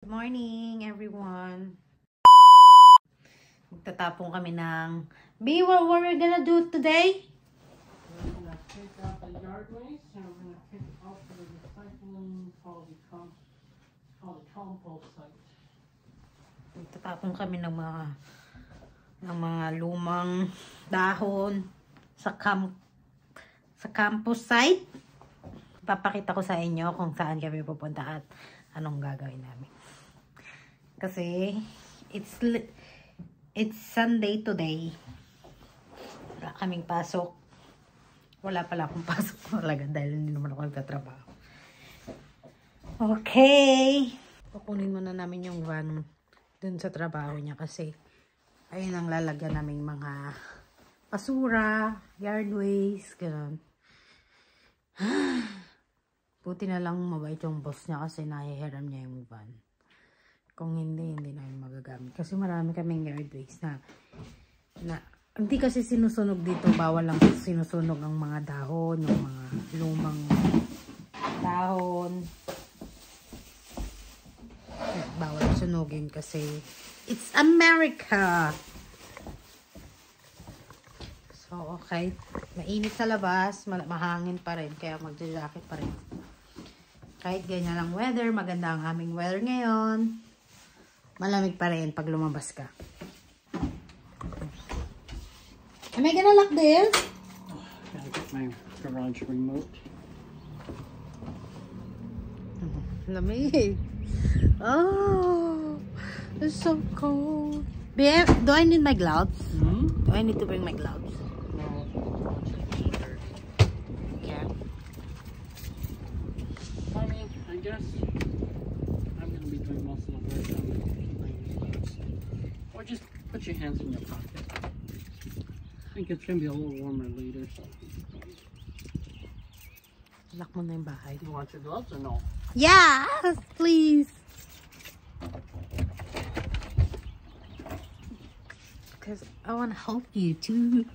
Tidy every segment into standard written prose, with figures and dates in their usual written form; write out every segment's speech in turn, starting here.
Good morning, everyone. Magtatapong kami ng... B, what we're gonna do today? We're gonna take out the yard waste and we're gonna take it out for the recycling called the compost site. Magtatapong kami ng mga lumang dahon sa campus site. Papakita ko sa inyo kung saan kami pupunta at anong gagawin namin. Kasi it's Sunday today. Wala kaming pasok. Wala pala akong pasok talaga dahil hindi naman ako nagtatrabaho. Okay. Kukunin muna namin yung van dun sa trabaho niya kasi ayun ang lalagyan naming mga basura, yard waste, gano'n. Buti na lang mabait yung boss niya kasi nahihiram niya yung van. Kung hindi namin magagamit. Kasi marami kaming yard waste na hindi kasi sinusunog dito. Bawal lang sinusunog ang mga dahon, yung mga lumang dahon. Bawal sunugin kasi it's America! So, okay. Mainit sa labas. Mahangin pa rin. Kaya magja-jacket pa rin. Kahit ganyan lang weather. Maganda ang aming weather ngayon. Malamig pa rin pag lumabas ka. Am I gonna lock this? Gotta get my garage remote. Lamig. Oh, it's so cold. Babe, do I need my gloves? Mm-hmm. Do I need to bring my gloves? No. Yeah. I mean, I guess I'm gonna be doing most of the work. Or just put your hands in your pocket. I think it's gonna be a little warmer later, so. Lock mo na yung bahay. You want your gloves or no? Yes, please. Because I want to help you too.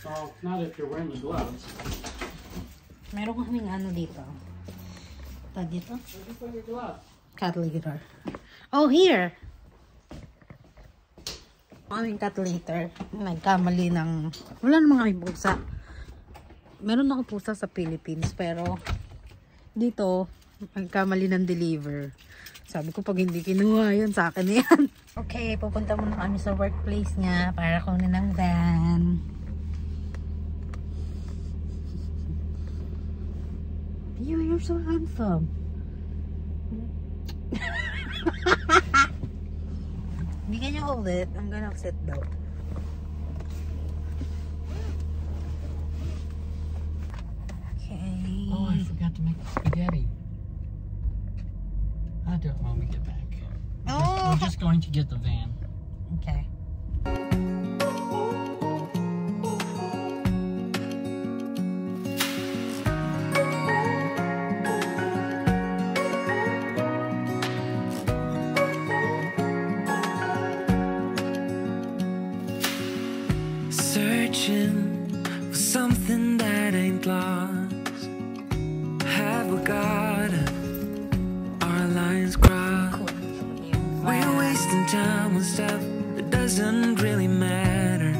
So, not if you're wearing the gloves. Meron kaming ano dito. Ito dito? Just put your gloves. Calculator. Oh, here. Aming calculator. Nagkamali ng... Wala namang kami pusa. Meron ako pusa sa Philippines. Pero, dito, nagkamali ng deliver. Sabi ko, pag hindi kinuha, yun sa akin yan. Okay, pupunta muna kami sa workplace niya para kunin ng van. You're so handsome. Hindi ka niya hold it. I'm gonna sit down. Okay. Oh, I forgot to make spaghetti. I'll do it when we get back. We're just going to get the van. Okay. Searching for something that ain't lost. Have we got it? Our lines crossed. We're wasting time on stuff that doesn't really matter.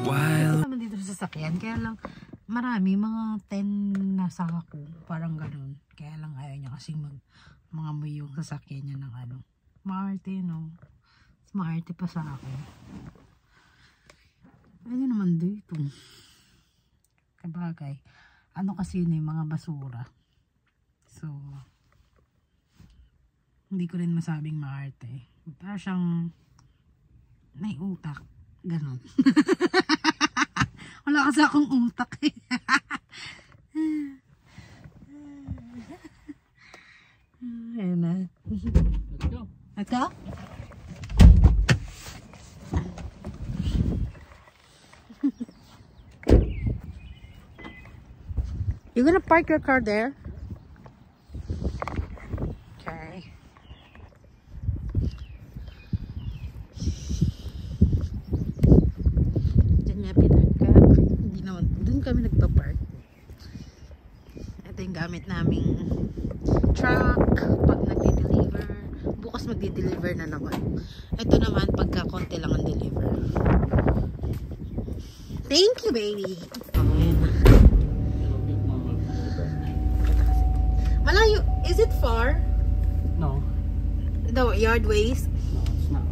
While naman dito sa sasakyan, kaya lang marami, mga 10 nasa ako, parang ganun. Kaya lang ayaw niya kasi mga amoy yung sasakyan niya ng ano. Maarte, no? Maarte pa sa akin. Pwede naman dito. Kabagay. Ano kasi yun yung mga basura. So, hindi ko rin masabing maarte. Para siyang may utak. Ganon. Wala kasi akong utak eh. Ayan na. Let's go. Let's go? You're gonna park your car there? Okay. Diyan niya pinarka. Hindi naman. Doon kami nagpa-park. Ito yung gamit naming truck pag nagde-deliver. magdi-deliver na naman. Ito naman, pagka konti lang ang deliver. Thank you, baby. Malayo. Is it far? No. The yard waste? No, it's not.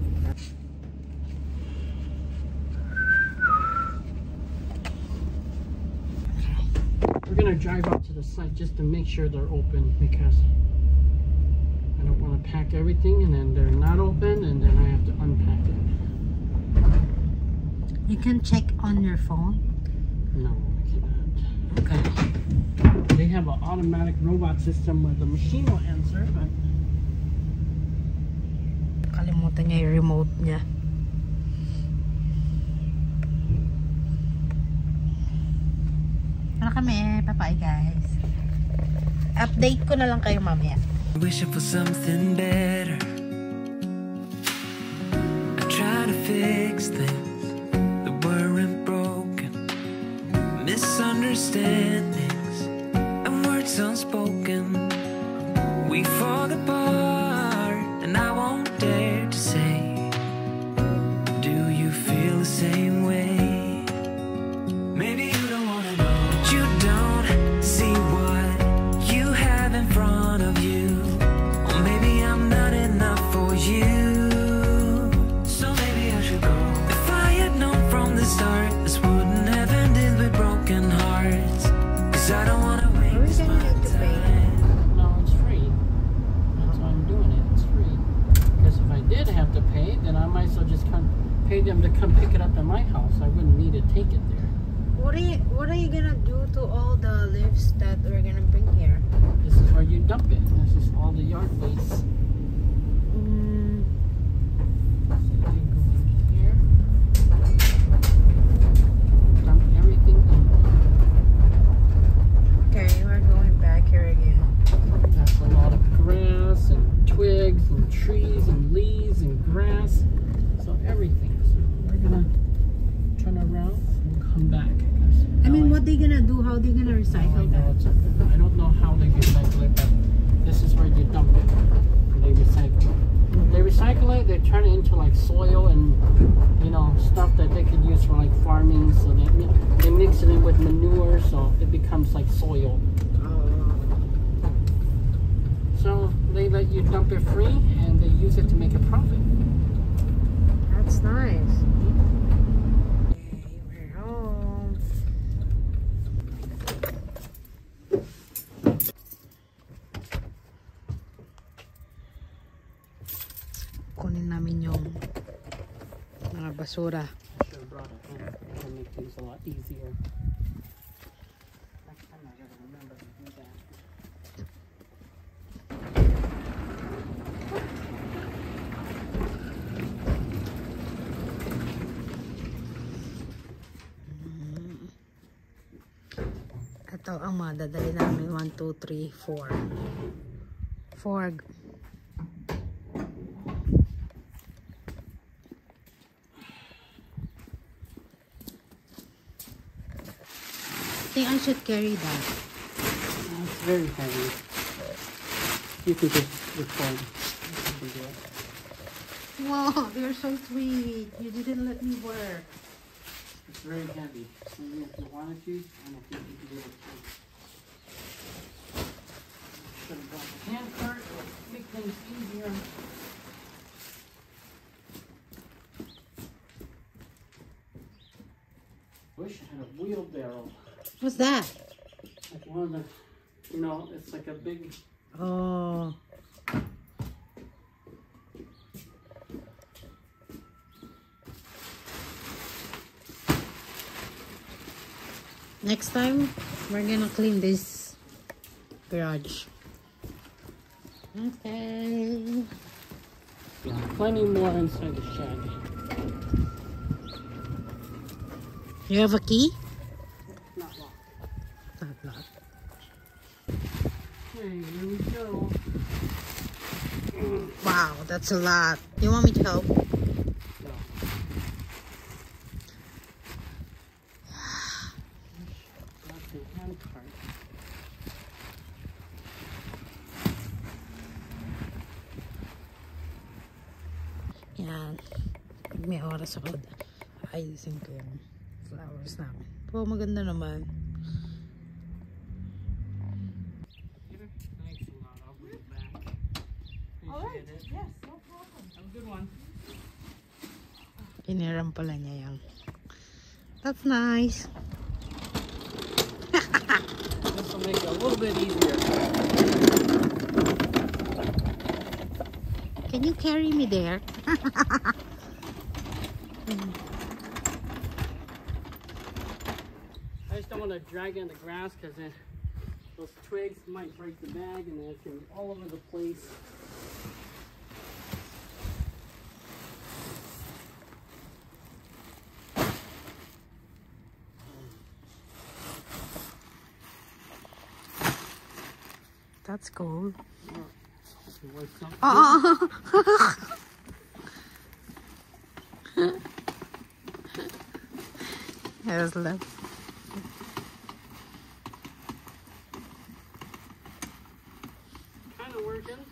We're gonna drive up to the site just to make sure they're open because I don't want to pack everything and then they're not open and then I have to unpack it. You can check on your phone? No, I cannot. Okay. They have an automatic robot system where the machine will answer, but Kalimutan niya yung remote niya. Ano kami? Bye-bye, guys. Update ko na lang kayo mamaya. Wishing for something better. I try to fix things that weren't broken. Misunderstandings and words unspoken. We fall apart and I won't dare to say, do you feel the same way? Maybe you don't wanna know, but you don't see what you have in front of you. Or maybe I'm not enough for you. So maybe I should go. If I had known from the start, this wouldn't have ended with broken hearts. Cause I don't wanna waste my time. no, it's free. That's why I'm doing it. It's free. Because if I did have to pay, then I might as well just pay them to come pick it up at my house. I wouldn't need to take it there. What are you gonna do to all the leaves that we're gonna bring here? This is where you dump it. This is all the yard waste. Mm, So you go in here, dump everything in. okay, we're going back here again. That's a lot of grass and twigs and trees and leaves and grass. So everything. So we're gonna turn around and come back. I mean, what they gonna do? How they gonna recycle that? I don't know how they recycle it, but this is where you dump it. They recycle it. They recycle it, they turn it into like soil and, you know, stuff that they could use for like farming. So they mix it in with manure, so it becomes like soil. So they let you dump it free and they use it to make a profit. That's nice. Okay, we're home. Kunin namin yung mga basura. I should have brought it home. It'll make things a lot easier. Next time I gotta remember to do that. Ito ang madadali namin. 1, 2, 3, 4. 4. I think I should carry that. It's very heavy. You could just record. Wow, you're so sweet. You didn't let me work. It's very heavy. So if you wanted to, I don't think you could do it. Should have brought the hand cart. Make things easier. Wish I had a wheelbarrow. What's that? Like one of the, you know, it's like a big. Oh. Next time, we're gonna clean this garage. Okay. Yeah, plenty more inside the shed. You have a key? Not locked. Not locked. Okay, here we go. Wow, that's a lot. You want me to help? No. That's the hand cart. Yan. Pag may oras ako, ayusin ko yung flowers namin. Po, maganda naman. Thanks a lot. I'll bring it back. Appreciate it. Yes, no problem. Have a good one. Piniram pala niya yung. That's nice. This will make it a little bit easier. Can you carry me there? I just don't want to drag it in the grass because those twigs might break the bag and then it can be all over the place. That's cool. It works out. Yes, love. Kind of working.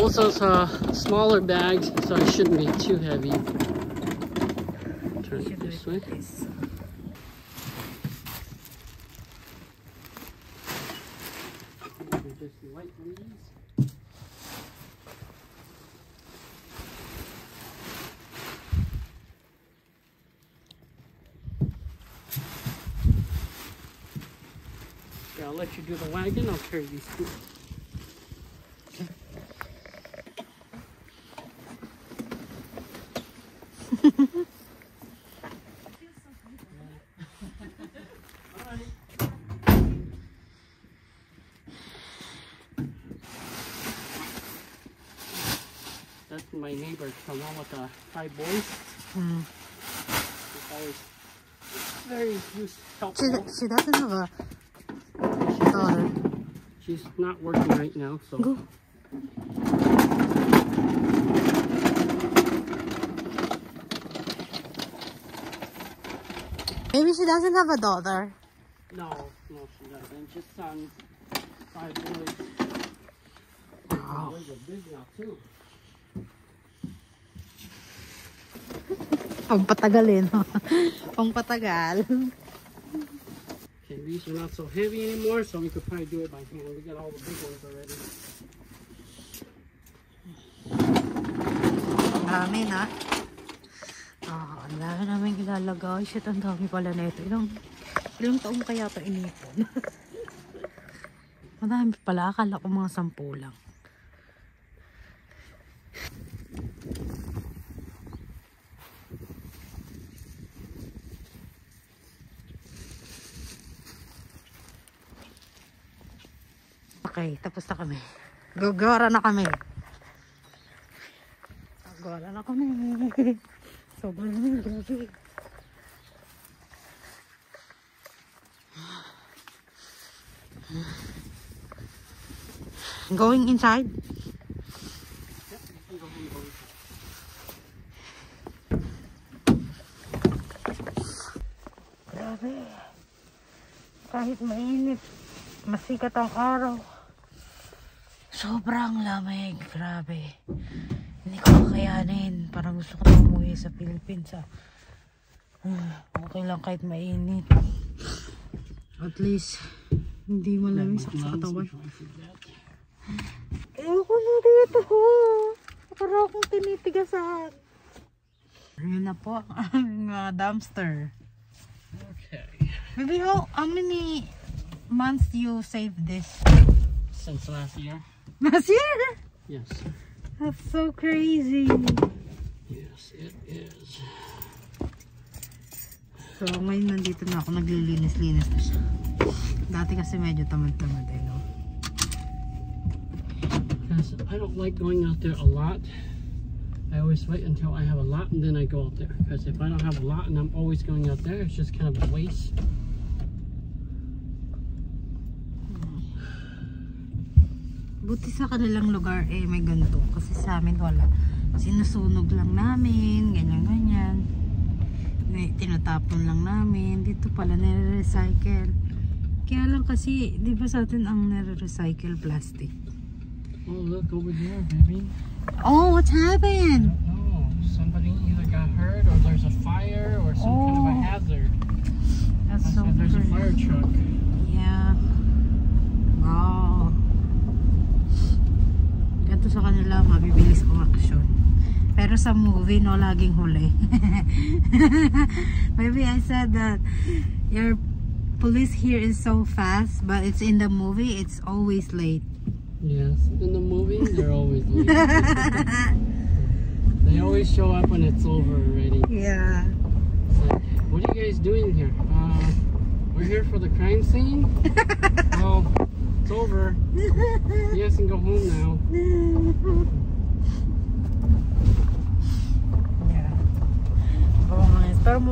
Also, smaller bags, so it shouldn't be too heavy. Turn it this way. Just light leaves. Yeah, I'll let you do the wagon. I'll carry these two. That's my neighbor, the one with the high voice. She's always very helpful. She doesn't have a daughter. She's not working right now, so. Go. Maybe she doesn't have a daughter. No, she doesn't. Just sons. 5 boys. Wow. Boys are big now too. Pangpatagalin. Pangpatagal. Okay, these are not so heavy anymore, so we could probably do it by hand. We got all the big ones already. Dami na. Ang dami namin ilalagay. Shit, ang dami pala na ito. Ilang taon kaya ito inipon? Madami pala. Akala ko mga 10 lang. Okay, tapos na kami. Gagawara na kami. Gagawara na kami. Sobrang naman, grabe. Going inside? Grabe. Kahit mainit, masikat ang araw. Sobrang lamig. Grabe. Hindi ko kakayanin. Parang gusto ko na umuwi sa Philippines. Okay lang kahit mainit. At least, hindi malamig sa katawan. Ayoko na dito. Parang akong tinitigasan. Yun na po ang aming dumpster. Okay. Maybe how many months you save this? Since last year? Last year? Yes. That's so crazy. Yes, it is. So, ngayon nandito na ako. Naglilinis-linis na siya. Dati kasi medyo tamad-tamad eh, no? Because I don't like going out there a lot. I always wait until I have a lot and then I go out there. Because if I don't have a lot and I'm always going out there, it's just kind of a waste. Buti sa kanilang lugar eh may ganito. Kasi sa amin wala. Sinusunog lang namin, ganyan-ganyan. Tinatapon lang namin. Dito pala nire-recycle. Kaya lang kasi, di ba sa atin ang nire-recycle plastic? Oh, look over there, baby. Oh, what's happened? Oh, somebody either got hurt or there's a fire or some kind of a hazard. That's so why there's a fire truck. Yeah. Wow. Ganito sa kanila, mabibilis umaksyon. Pero sa movie, no, laging huli. Maybe I said that your police here is so fast, but it's in the movie, it's always late. Yes, in the movie, they're always late. They always show up when it's over already. Yeah. Like, what are you guys doing here? We're here for the crime scene? Well, it's over. You guys can go home now. Yeah. Oh, pero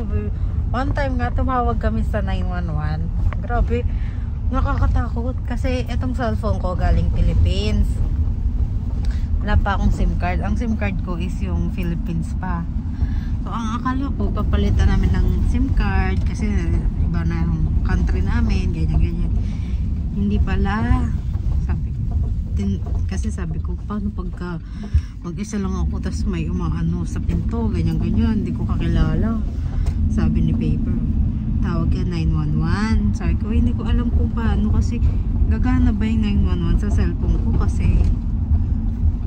one time nga tumawag kami sa 911. Grabe. Nakakatakot kasi itong cellphone ko galing Philippines. Wala pa akong SIM card. Ang SIM card ko is yung Philippines pa. So ang akala ko papalitan namin ng SIM card kasi iba na yung country namin, ganyan-ganyan. Hindi pala. Kasi sabi ko, paano pagka mag-isa lang ako tapos may umaano sa pinto, ganyan-ganyan, hindi ko kakilala. Sabi ni Paper, tawag yan 911. Sabi ko, hindi ko alam kung paano kasi gagana ba yung 911 sa cellphone ko kasi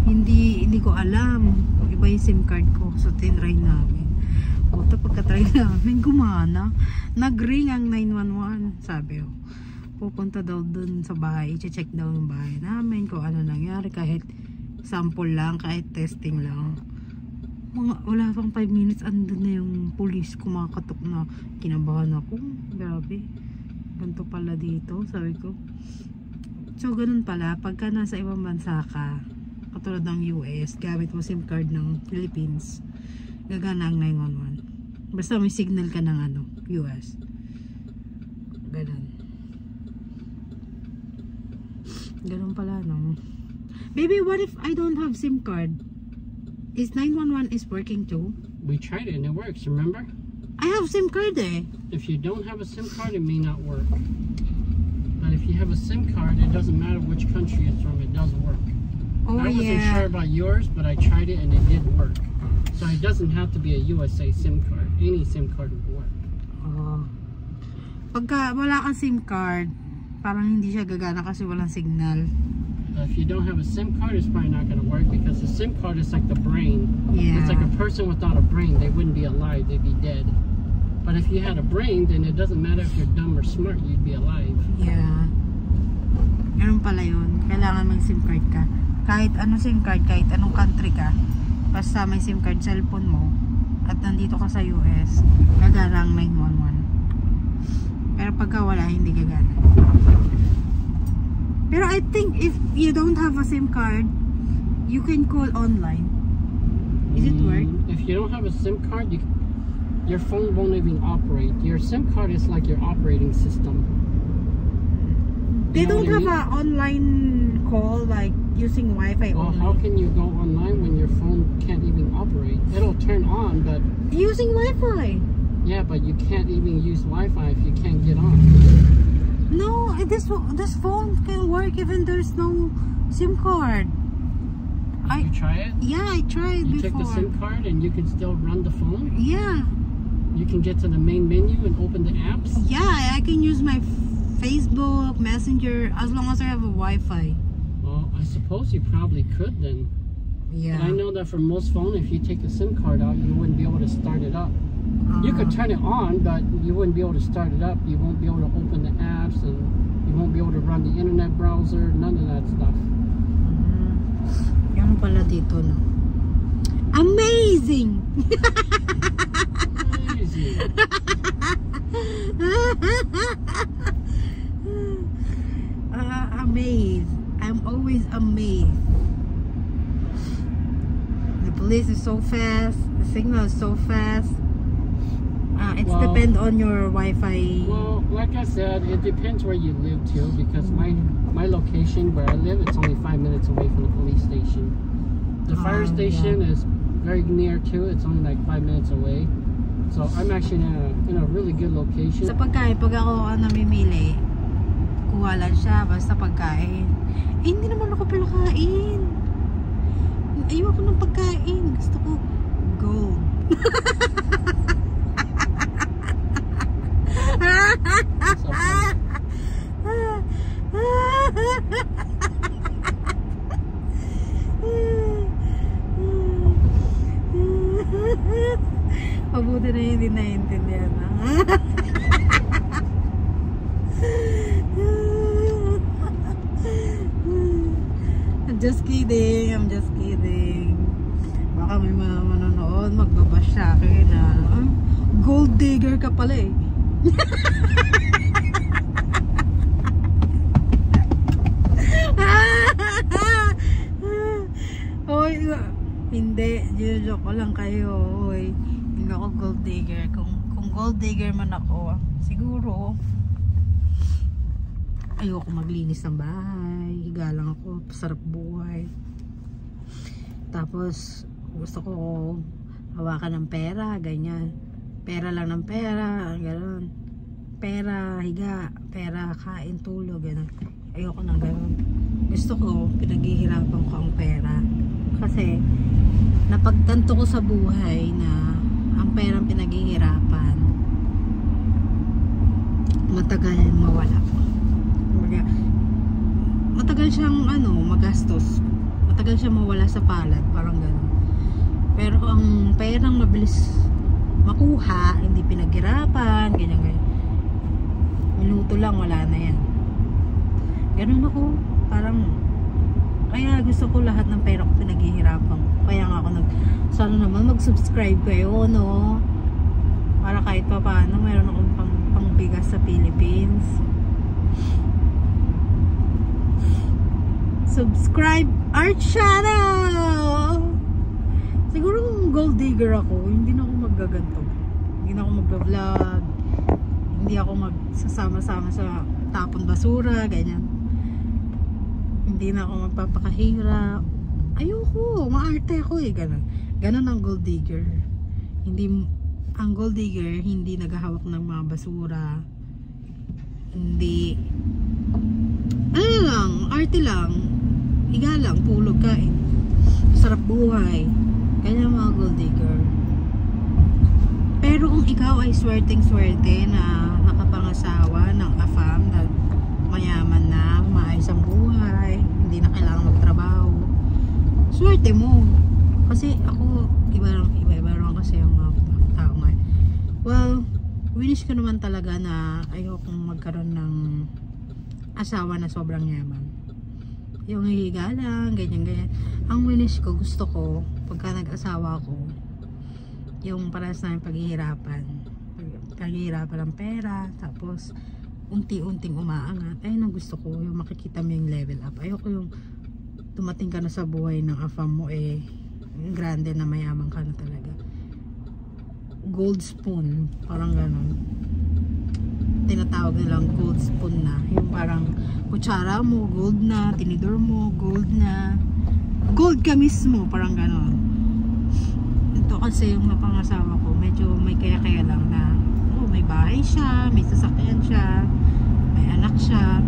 hindi ko alam. Iba yung SIM card ko. So tinry namin. Buta pagka-try namin, gumana. Nag-ring ang 911. Sabi ko, pupunta daw dun sa bahay. I-check daw yung bahay namin kung ano nangyari. Kahit sample lang, kahit testing lang. Wala pang 5 minutes andun na yung police kumakatok na. Kinabahan ako, grabe, ganito pala dito, sabi ko. So ganun pala pagka nasa ibang bansa ka, katulad ng US, gamit mo SIM card ng Philippines, gagana ang 911 basta may signal ka ng ano, US. Ganun pala, no? Baby, what if I don't have SIM card? Is 911 is working too? We tried it and it works, remember? I have SIM card eh. If you don't have a SIM card, it may not work. But if you have a SIM card, it doesn't matter which country it's from, it does work. Oh, I wasn't sure about yours, but I tried it and it did work. So it doesn't have to be a USA SIM card. Any SIM card would work. Pagka wala kang SIM card, parang hindi siya gagana kasi walang signal. If you don't have a SIM card, it's probably not going to work because the SIM card is like the brain. Yeah. It's like a person without a brain. They wouldn't be alive. They'd be dead. But if you had a brain, then it doesn't matter if you're dumb or smart. You'd be alive. Yeah. Ganun pala yun. Kailangan may SIM card ka. Kahit anong SIM card, kahit anong country ka, basta may SIM card cellphone mo at nandito ka sa US, gagana ang 911. Pero pagka wala, hindi gagana. Pero I think if you don't have a SIM card, you can call online. Is it work? If you don't have a SIM card, your phone won't even operate. Your SIM card is like your operating system. They don't have an online call like using Wi-Fi Well, only. how can you go online when your phone can't even operate? It'll turn on, but... Using Wi-Fi. Yeah, but you can't even use Wi-Fi if you can't get on. No, this phone can work even there's no SIM card. You try it? Yeah, I tried You before. check the SIM card and you can still run the phone? Yeah. You can get to the main menu and open the apps? Yeah, I can use my Facebook, Messenger, as long as I have a Wi-Fi. Well, I suppose you probably could then. Yeah. But I know that for most phones, if you take the SIM card out, you wouldn't be able to start it up. You could turn it on, but you wouldn't be able to start it up. You won't be able to open the apps, and you won't be able to run the internet browser, none of that stuff. Yan pala dito, no? Amazing! Amazing. Amazed. I'm always amazed. The police is so fast. The signal is so fast. It's Well, depend on your Wi-Fi. Well, like I said, it depends where you live too, because my location where I live, it's only 5 minutes away from the police station. The fire station is very near too. It's only like 5 minutes away. So I'm actually in a really good location. Sa pagkain, pag ako namimili, kuha lang siya, basta pagkain. Eh, hindi naman ako pala kain. Ayoko ng pagkain. Gusto ko gold. Mabuti na hindi naiintindihan na. I'm just kidding. I'm just kidding. Baka may mga manonood magbabash sa akin na gold digger ka pala eh. Oy, hindi, joke ko lang kayo. Oy, hindi ako gold digger. Kung gold digger man ako, siguro ayoko maglinis ng bahay, higa lang ako, sarap buhay. Tapos gusto ko hawakan ng pera, ganyan. Pera lang ng pera, gano'n. Pera, higa, pera, kain, tulog, gano'n. Ayoko ng gano'n. Gusto ko, pinaghihirapan ko ang pera. Kasi, napagtanto ko sa buhay na ang perang pinaghihirapan, matagal mawala. Matagal siyang magastos. Matagal siyang mawala sa palad, parang gano'n. Pero ang perang mabilis makuha, hindi pinaghirapan, ganyan. Minuto lang, wala na yan. Ganun ako, parang kaya gusto ko lahat ng pera ko pinaghihirapan. Kaya nga ako sana naman mag-subscribe kayo, no? Para kahit pa paano meron akong pangbigas sa Philippines. Subscribe our channel! Siguro kung gold digger ako, hindi na ako maggaganto. Hindi na ako magbablog. Hindi ako magsasama-sama sa tapon basura, ganyan. Hindi na ako magpapakahirap. Ayoko, maarte ako eh, ganun. Ganun ang gold digger. Ang gold digger, hindi naghahawak ng mga basura. Hindi. Ano lang, arte lang. Higa lang, tulog, kain. Sarap buhay. Ganyan mga gold digger. Pero kung ikaw ay swerteng-swerte na nakapangasawa ng AFAM na mayaman na, maayos ang buhay, hindi na kailangan magtrabaho, swerte mo. Kasi ako, iba lang kasi yung mga tao ngayon. Well, winish ko naman talaga na ayokong magkaroon ng asawa na sobrang yaman. Yung hihiga lang, ganyan. Ang winish ko, gusto ko, pagka nag-asawa ko, yung parehas namin paghihirapan ng pera, tapos unti-unting umaangat. Ayun ang gusto ko, yung makikita mo yung level up. Ayoko yung tumating ka na sa buhay ng AFAM mo grande na mayaman ka na talaga. Gold spoon, parang ganon. Tinatawag nilang gold spoon na. Yung parang kutsara mo, gold na, tinidor mo, gold na. Gold ka mismo, parang ganon. Ito kasi yung napangasawa ko, medyo may kaya-kaya lang na may bahay siya, may sasakyan siya, may anak siya.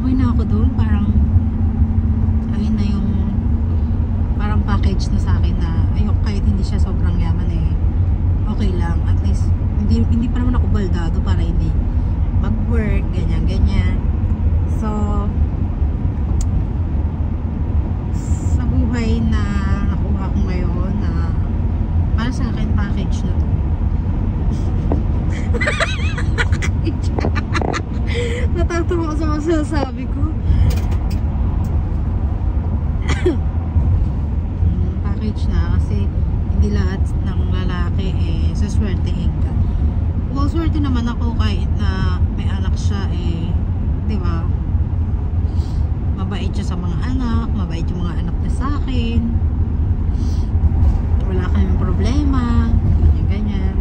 Okay na ako doon, parang ayun na yung parang package na sa akin na ayok, kahit hindi siya sobrang yaman okay lang, at least hindi pa naman ako baldado para hindi mag-work, ganyan. So sa buhay na nakuha ko ngayon, na para sa akin package na to. Natatawa ko sa masasabi ko. Package na kasi hindi lahat ng lalaki suswertehin ka. Well, swerte naman ako kahit na may anak siya di ba? Mabait siya sa mga anak, mabait yung mga anak niya sa akin. Wala kaming problema, ganyan.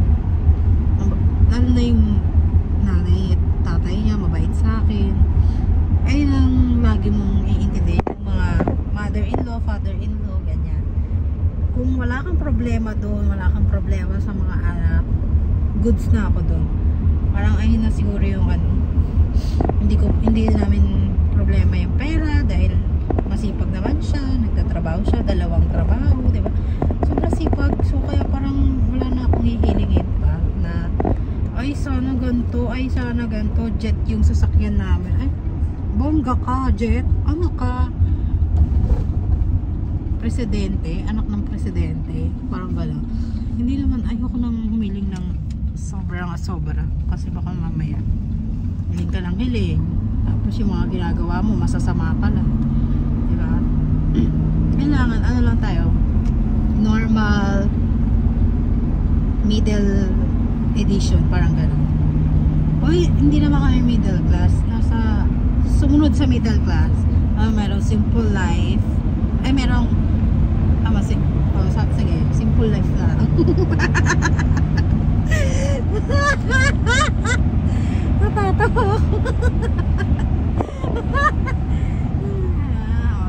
kung wala kang problema doon, wala kang problema sa mga anak, goods na ako doon. Parang ayun na siguro yung ano, hindi namin problema yung pera dahil masipag naman siya, nagtatrabaho siya, 2 trabaho, diba? Sobrang sipag, so kaya parang wala na akong hihilingin pa na ay sana ganito, jet yung sasakyan namin. Ay, bongga ka, jet, ano ka? Presidente, anak ng presidente, parang gano'n. Hindi naman, ayoko nang humiling ng sobra kasi baka mamaya hiling ka lang hiling, tapos yung mga ginagawa mo masasama ka lang, diba? Kailangan ano lang tayo, normal middle edition, parang gano'n. Oy, hindi naman kami middle class, nasa sumunod sa middle class. Merong simple life, ay merong sige, simple life na lang. Natatawa ako.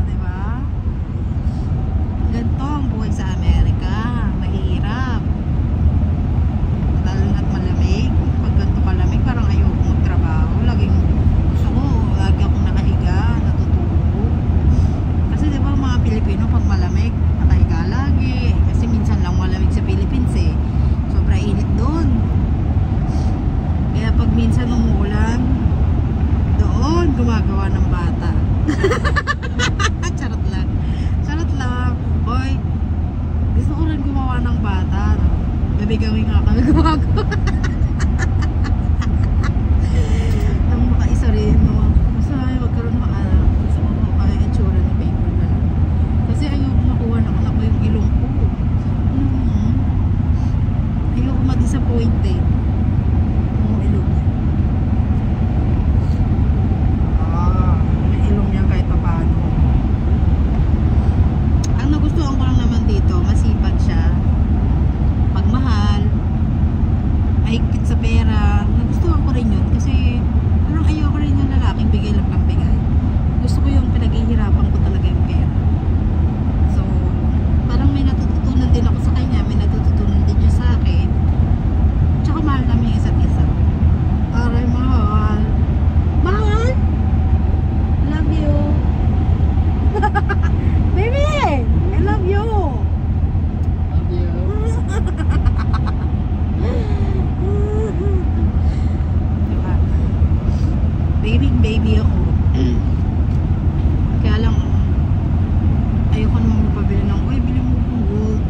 Diba? Ganito ang buhay sa Amerika. Mahirap. Lalo na't malamig. Pag ganito kalamig, parang ayoko magtrabaho. Gusto ko, lagi akong nakahiga, natutulog. Kasi diba mga Pilipino pag malamig, nakahiga lagi. Kasi minsan lang malamig sa Philippines eh. Sobra init doon. Kaya pag minsan umuulan, doon gumagawa ng bata. Charot lang. Hoy, gusto ko rin gumawa ng bata. Gabi-gabi nga kami gumagawa. Nang makaisa rin, no? Gusto namin magkaroon ng anak. Gusto ko makakaya itsura ni paper na lang. Kasi ayoko makuha na ko yung ilong ko. Ayoko ma-disappointed. Baby ako. Kaya lang ayoko naman magpabili ng ay bili mo akong gold,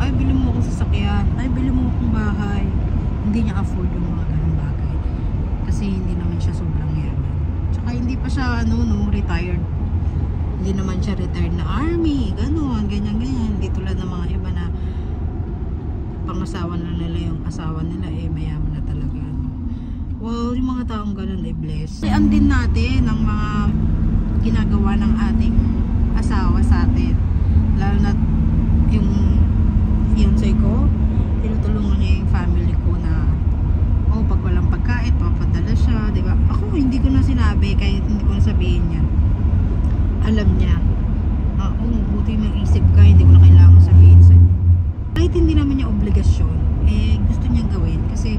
ay bili mo akong sasakyan, ay bili mo akong bahay. Hindi niya afford yung mga ganung bagay kasi hindi naman siya sobrang yaman, tsaka hindi pa siya retired. Hindi naman siya retired na army, ganyan. Hindi tulad ng mga iba na pangasawa na nila, yung asawa nila mayaman na talaga. Well, yung mga taong ganun ay blessed. Sayan din natin ng mga ginagawa ng ating asawa sa atin. Lalo na yung fiancé ko, tinutulungan niya yung family ko na pag walang pagkain, papadala siya, diba? Ako, hindi ko na sinabi, kahit hindi ko na sabihin niya. Alam niya. Buti may isip ka, hindi ko na kailangan sabihin sa'yo. Kahit hindi naman niya obligasyon, gusto niyang gawin kasi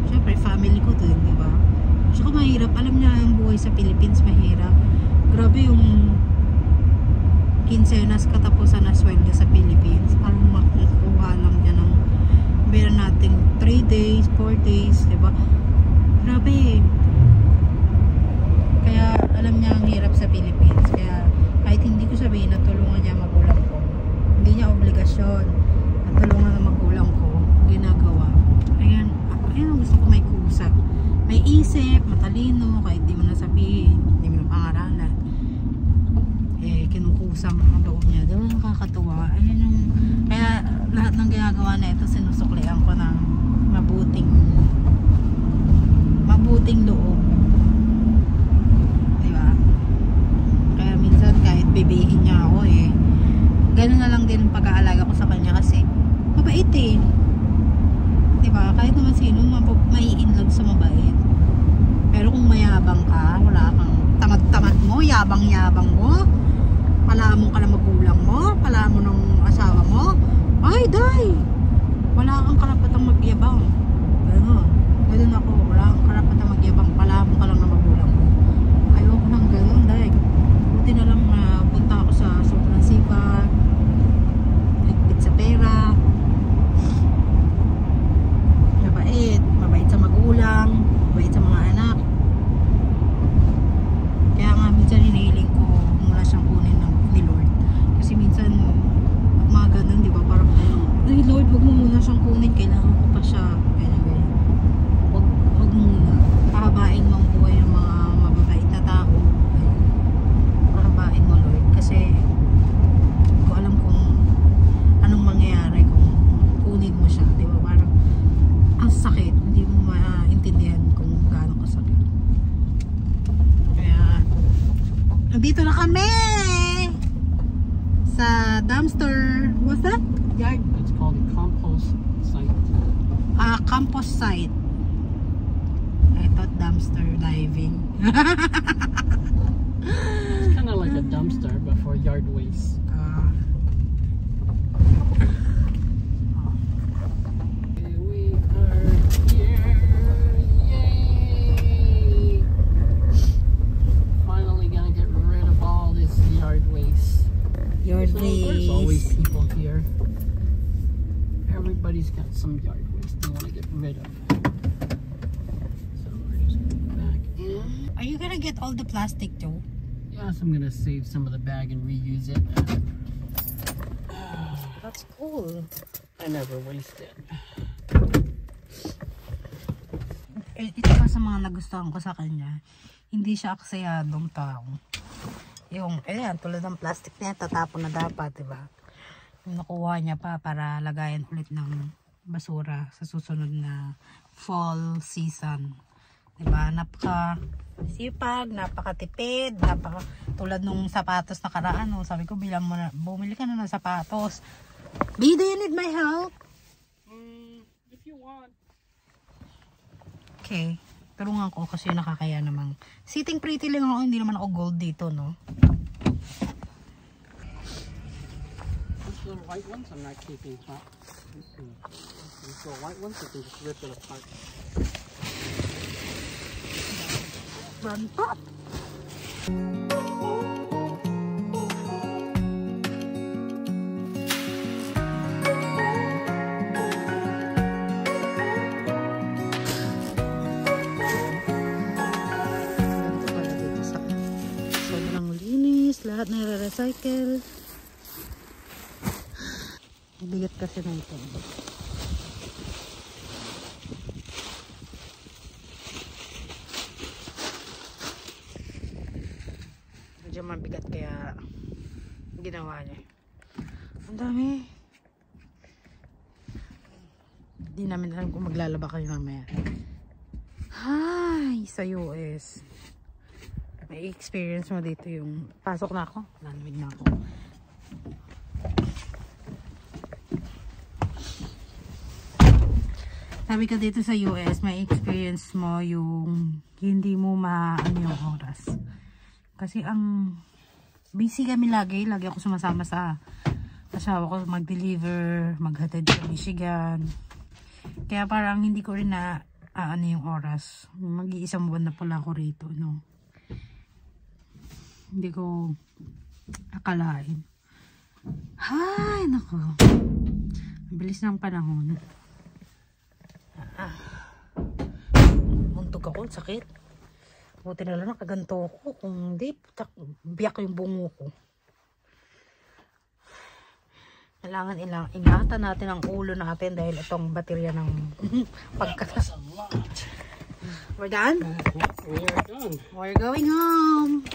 syempre, family ko din, di ba? Tsaka mahirap. Alam niya, yung buhay sa Philippines, mahirap. Grabe yung kinsenas katapusan na sweldo sa Philippines. Parang makukuha lang dyan ng meron nating 3 days, 4 days, di ba? Grabe. Kaya, alam niya ang hirap sa Philippines. Kaya, kahit hindi ko sabihin, natulungan niya magulang ko. Hindi niya obligasyon. Natulungan ng magulang ko. Ginagawa. Ayan ang gusto ko, may kusa, may isip, matalino, kahit di mo na sabihin, di mo na pangaralan, kinukusang ang loob niya, diba? Nakakatuwa. Ayan yung, kaya lahat ng ginagawa na ito sinusuklian ko ng mabuting loob, diba? Kaya minsan kahit bibihin niya ako ganun na lang din ang pag-aalaga ko sa kanya kasi mabait diba? Kahit naman sino mai-inlove sa mabait. Pero kung mayabang ka, wala kang tamad-tamad mo, yabang-yabang mo, palamon ka ng magulang mo, palamon ng asawa mo. Ay, day! Wala kang karapatang magyabang. Ganun ako. Wala kang karapatang magyabang. Palamon ka lang ng magulang mo. Ayoko nang ganun, day. Buti na lang punta ako sa sobrang sipag. Higpit sa pera. Mabait sa magulang, mabait sa mga anak. Kaya nga minsan hinihiling ko mula siyang kunin ni Lord. Kasi minsan mga ganun, di ba? Parang, ay Lord, wag mo muna siyang kunin, kailangan ko pa siya. Ganyan. Wag muna. Pahabain mo ang buhay ng mga mababait na tao. Pahabain mo, Lord. Kasi hindi ko alam kung anong mangyayari kung kunin mo siya, di ba? Parang ang sakit, hindi mo maintindihan kung gaano kasakit. Kaya nandito na kami sa dumpster. What's that? Yard? It's called a compost site. Compost site. I thought dumpster diving. It's kind of like a dumpster but for yard waste. There's always people here. Everybody's got some yard waste they want to get rid of. So we're just going back in. Are you gonna get all the plastic too? Yes, I'm gonna save some of the bag and reuse it. That's cool. I never waste it. Ito pa sa mga nagustuhan ko sa kanya, hindi siya aksayadong tao. Yung, ayan, tulad ng plastic na yan, tatapon na dapat, diba? Yung nakuha niya pa para lagayan ulit ng basura sa susunod na fall season. Diba? Napaka sipag, napakatipid, tulad nung sapatos na karaan. No? Sabi ko, bumili ka na ng sapatos. B, do you need my help? If you want. Okay. Tulungan ko kasi nakakaya namang. Sitting pretty lang ako, hindi naman ako gold dito, no? These little white ones I'm not keeping hot. These little white ones I can just rip it apart. Run pot! Lahat na re-recycle. Bigat kasi na ito. Medyo mabigat kaya ginawa niya. Ang dami. Hindi namin alam kung maglalaba kayo mamaya. Hi! Sa US. May experience mo dito yung pasok na ako, nalamig na ako. Sabi ko dito sa US, may experience mo yung hindi mo maano yung oras. Kasi ang busy kami lagi ako sumasama sa asawa ko mag-deliver, maghatid sa Michigan. Kaya parang hindi ko rin na ano yung oras. Mag-iisang buwan na pala ako rito, no. Hindi ko akalain. Hay, nako. Ang bilis ng panahon. Muntog ako, sakit. Buti na lang nakaganto ko. Kung hindi, biyak yung bungo ko. Kailangan ingatan natin ang ulo natin dahil itong baterya ng pagkatas. We're done? We are done. We're going home.